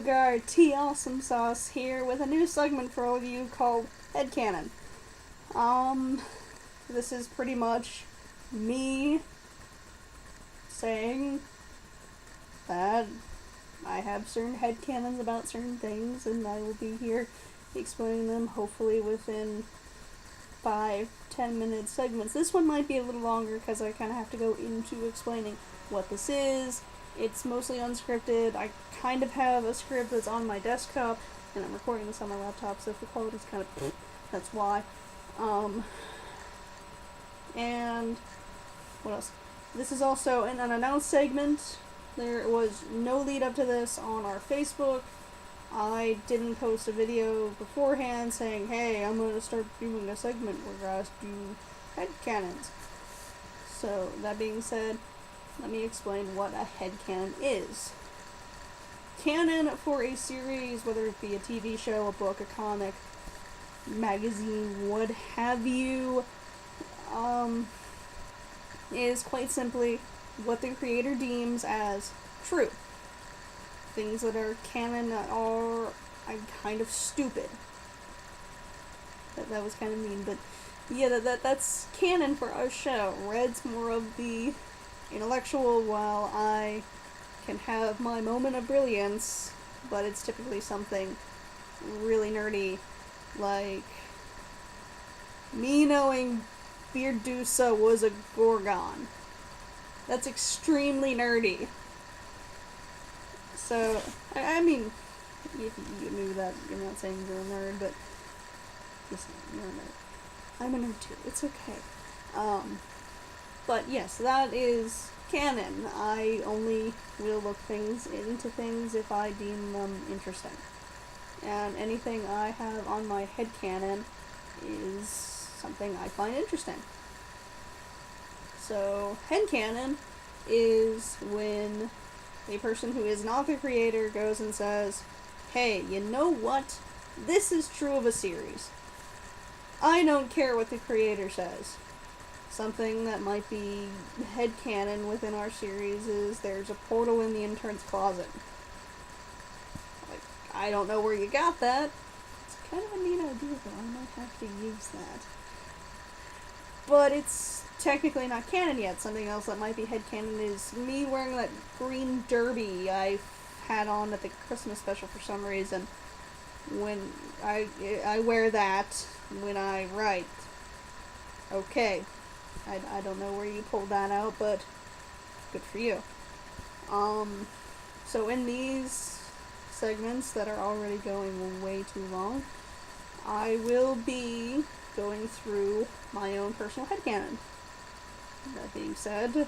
guy T Awesome Sauce here with a new segment for all of you called Headcanon. This is pretty much me saying that I have certain headcanons about certain things, and I will be here explaining them hopefully within 5-10 minute segments. This one might be a little longer because I kind of have to go into explaining what this is. It's mostly unscripted. I kind of have a script that's on my desktop, and I'm recording this on my laptop, so if the quality's kind of that's why. And what else? This is also an unannounced segment. There was no lead up to this on our Facebook. I didn't post a video beforehand saying, hey, I'm going to start doing a segment where I do headcanons. So, that being said, let me explain what a headcanon is. Canon for a series, whether it be a TV show, a book, a comic, magazine, what have you, is quite simply what the creator deems as true. Things that are canon are kind of stupid. That was kind of mean, but yeah, that's canon for our show. Red's more of the intellectual, while I can have my moment of brilliance, but it's typically something really nerdy, like me knowing Beardusa was a Gorgon. That's extremely nerdy. So, I mean, if you knew that, you're not saying you're a nerd, but listen, you're a nerd. I'm a nerd too. It's okay. But yes, that is canon. I only will look into things if I deem them interesting. And anything I have on my headcanon is something I find interesting. So, headcanon is when a person who is not the creator goes and says, hey, you know what? This is true of a series. I don't care what the creator says. Something that might be headcanon within our series is there's a portal in the intern's closet. Like, I don't know where you got that. It's kind of a neat idea, though. I might have to use that. But it's technically not canon yet. Something else that might be headcanon is me wearing that green derby I had on at the Christmas special for some reason. When I wear that when I write. Okay. I don't know where you pulled that out, but good for you. So in these segments that are already going way too long, I will be going through my own personal headcanon. That being said,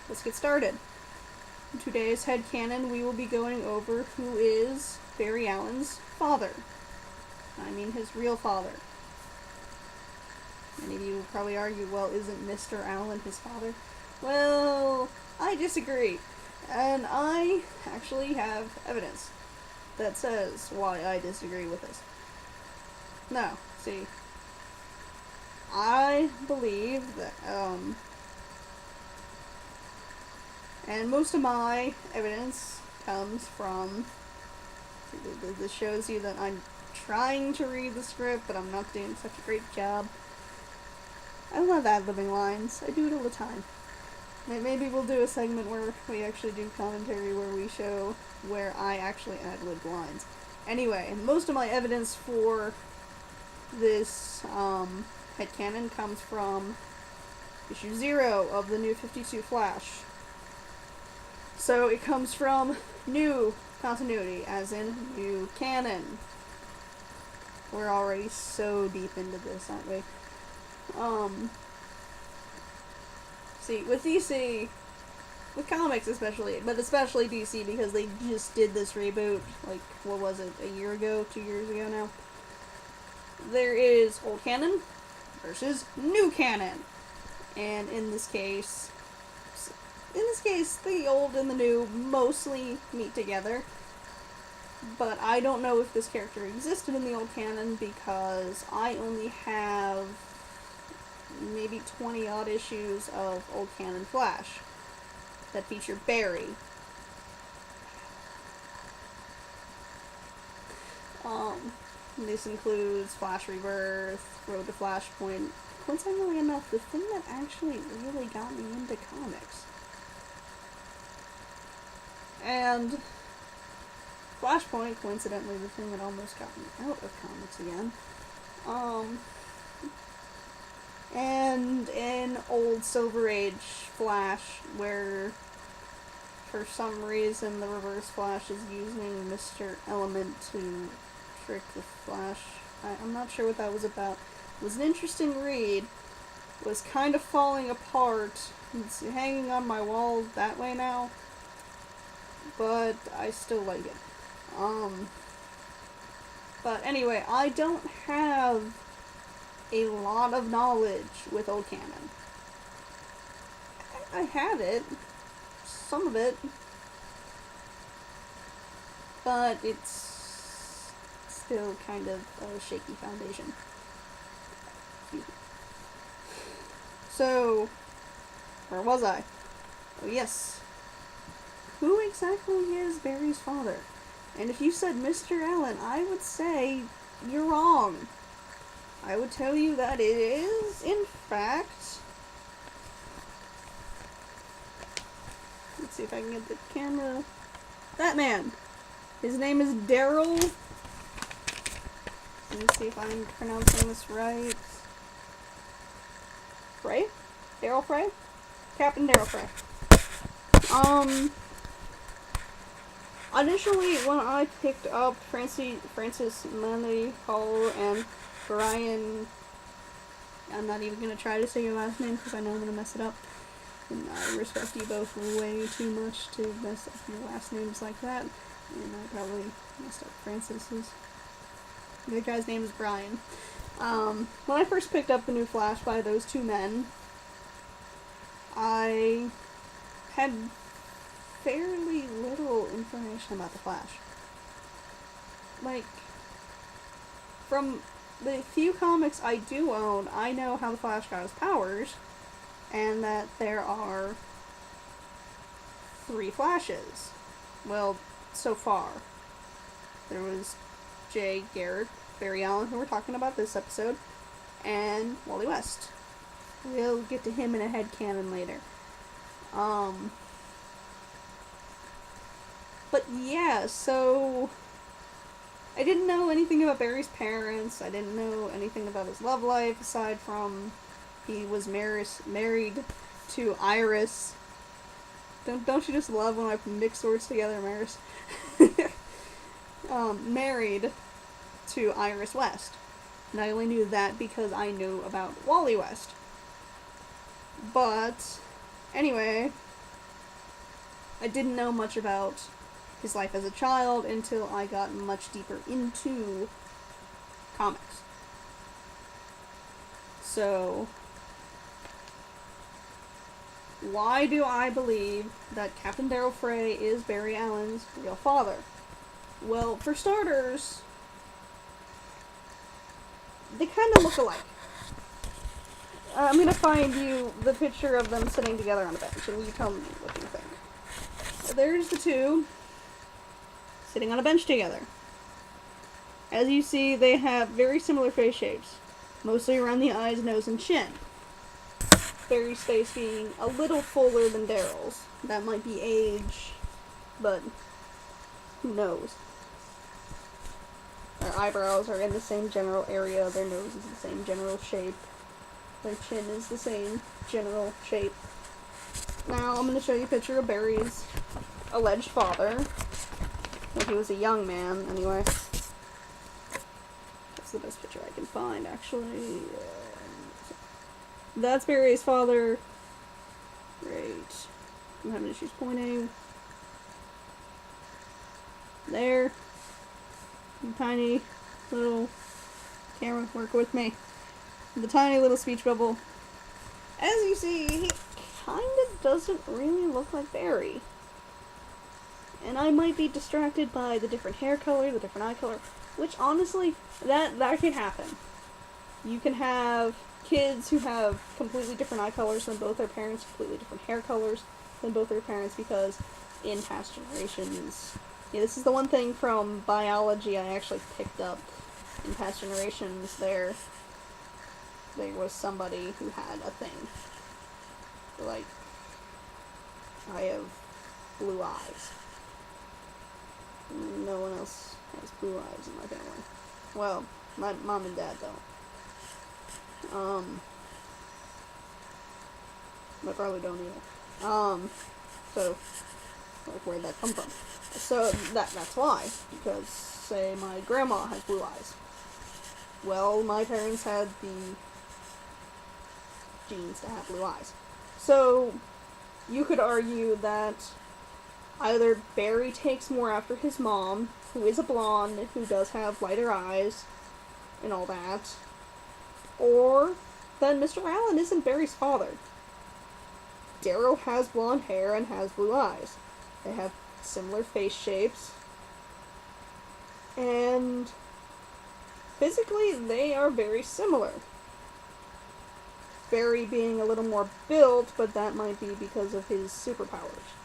let's get started. In today's headcanon, we will be going over who is Barry Allen's father. I mean his real father. Many of you will probably argue, well, isn't Mr. Allen his father? Well, I disagree. And I actually have evidence that says why I disagree with this. Now, see, I believe that, and most of my evidence comes from, this shows you that I'm trying to read the script, but I'm not doing such a great job. I love ad-libbing lines. I do it all the time. Maybe we'll do a segment where we actually do commentary where we show where I actually ad-lib lines. Anyway, most of my evidence for this headcanon comes from issue 0 of the New 52 Flash. So it comes from new continuity, as in new canon. We're already so deep into this, aren't we? See, with DC, with comics especially, but especially DC because they just did this reboot, like, what was it, a year ago, 2 years ago now? There is old canon versus new canon. And in this case, the old and the new mostly meet together. But I don't know if this character existed in the old canon because I only have maybe 20 odd issues of old canon Flash that feature Barry. This includes Flash Rebirth, Road to Flashpoint. Coincidentally enough, the thing that actually really got me into comics. And Flashpoint, coincidentally, the thing that almost got me out of comics again. And an old Silver Age Flash where, for some reason, the Reverse Flash is using Mr. Element to trick the Flash. I'm not sure what that was about. It was an interesting read. It was kind of falling apart. It's hanging on my wall that way now. But I still like it. But anyway, I don't have a lot of knowledge with old canon. I had it. Some of it. But it's still kind of a shaky foundation. So, where was I? Oh yes. Who exactly is Barry's father? And if you said Mr. Allen, I would say you're wrong. I would tell you that it is, in fact... Let's see if I can get the camera... That man! His name is Daryl. Let me see if I'm pronouncing this right. Frey? Daryl Frey? Captain Daryl Frey. Initially, when I picked up Francis Manley Hall and Brian, I'm not even going to try to say your last name because I know I'm going to mess it up. And I respect you both way too much to mess up your last names like that. And I probably messed up Francis's. The guy's name is Brian. When I first picked up the new Flash by those two men, I had fairly little information about the Flash. Like, from the few comics I do own, I know how the Flash got his powers, and that there are 3 Flashes. Well, so far. There was Jay Garrett, Barry Allen, who we're talking about this episode, and Wally West. We'll get to him in a headcanon later. But yeah, so I didn't know anything about Barry's parents. I didn't know anything about his love life, aside from he was married to Iris. Don't you just love when I mix words together, Maris? Married to Iris West. And I only knew that because I knew about Wally West. But, anyway, I didn't know much about his life as a child until I got much deeper into comics. So, why do I believe that Captain Daryl Frey is Barry Allen's real father? Well, for starters, they kind of look alike. I'm gonna find you the picture of them sitting together on a bench, and you tell me what you think. There's the two, sitting on a bench together. As you see, they have very similar face shapes, mostly around the eyes, nose, and chin. Barry's face being a little fuller than Daryl's. That might be age, but who knows? Their eyebrows are in the same general area, their nose is the same general shape, their chin is the same general shape. Now, I'm going to show you a picture of Barry's alleged father, when he was a young man, anyway. That's the best picture I can find, actually. That's Barry's father. Great. I'm having issues pointing. There. Tiny little camera, work with me. The tiny little speech bubble. As you see, he kind of doesn't really look like Barry. And I might be distracted by the different hair color, the different eye color, which honestly, that can happen. You can have kids who have completely different eye colors than both their parents, completely different hair colors than both their parents, because in past generations, Yeah, this is the one thing from biology I actually picked up in past generations. There was somebody who had a thing. Like, I have blue eyes. No one else has blue eyes in my family. Well, my mom and dad don't. My brother don't either. So, like, where'd that come from? So, that's why. Because, say, my grandma has blue eyes. Well, my parents had the genes to have blue eyes. So, you could argue that either Barry takes more after his mom, who is a blonde, who does have lighter eyes, and all that, or then Mr. Allen isn't Barry's father. Daryl has blonde hair and has blue eyes. They have similar face shapes, and physically they are very similar. Barry being a little more built, but that might be because of his superpowers.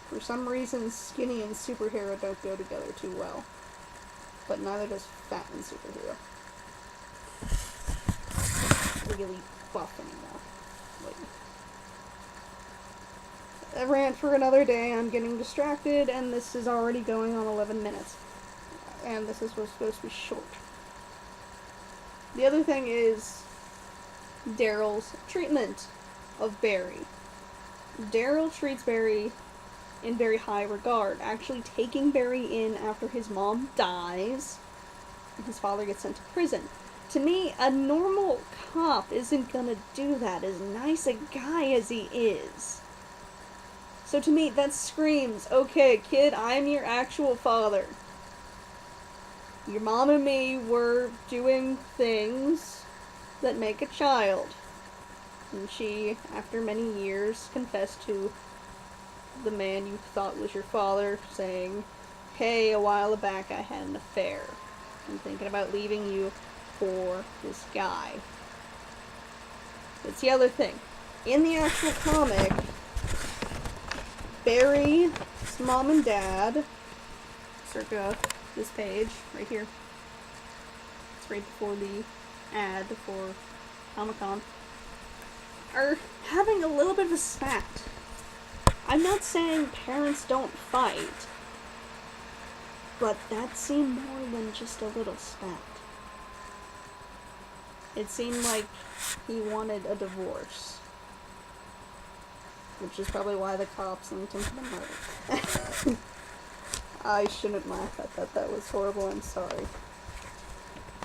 For some reason, skinny and superhero don't go together too well. But neither does fat and superhero. Really buff anymore. Like, a rant for another day. I'm getting distracted, and this is already going on 11 minutes. And this is supposed to be short. The other thing is Daryl's treatment of Barry. Daryl treats Barry in very high regard, actually taking Barry in after his mom dies and his father gets sent to prison. To me, a normal cop isn't gonna do that, as nice a guy as he is. So to me, that screams, okay, kid, I'm your actual father. Your mom and me were doing things that make a child. And she, after many years, confessed to the man you thought was your father, saying, hey, a while back I had an affair. I'm thinking about leaving you for this guy. That's the other thing. In the actual comic, Barry's mom and dad, circa this page, right here, it's right before the ad for Comic-Con, are having a little bit of a spat. I'm not saying parents don't fight, but that seemed more than just a little spat. It seemed like he wanted a divorce. Which is probably why the cops linked him to the murder. I shouldn't laugh at that. That was horrible. I'm sorry.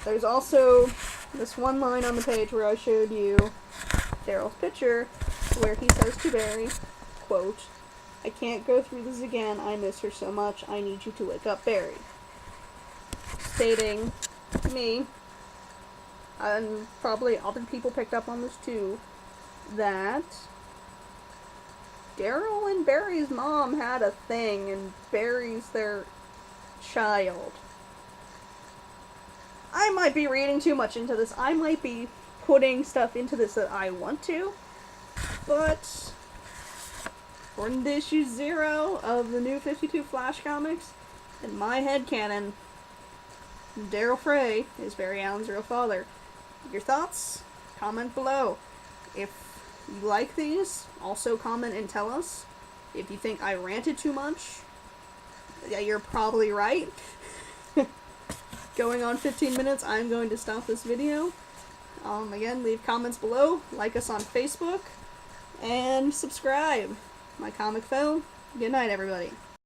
There's also this one line on the page where I showed you Daryl's picture, where he says to Barry, quote, I can't go through this again. I miss her so much. I need you to wake up, Barry. Stating to me, and probably other people picked up on this too, that Daryl and Barry's mom had a thing, and Barry's their child. I might be reading too much into this. I might be putting stuff into this that I want to, but according to issue 0 of the new 52 Flash comics, in my headcanon, Daryl Frey is Barry Allen's real father. Your thoughts? Comment below. If you like these, also comment and tell us. If you think I ranted too much, yeah, you're probably right. Going on 15 minutes, I'm going to stop this video. Again, leave comments below, like us on Facebook, and subscribe. My comic phone. Good night, everybody.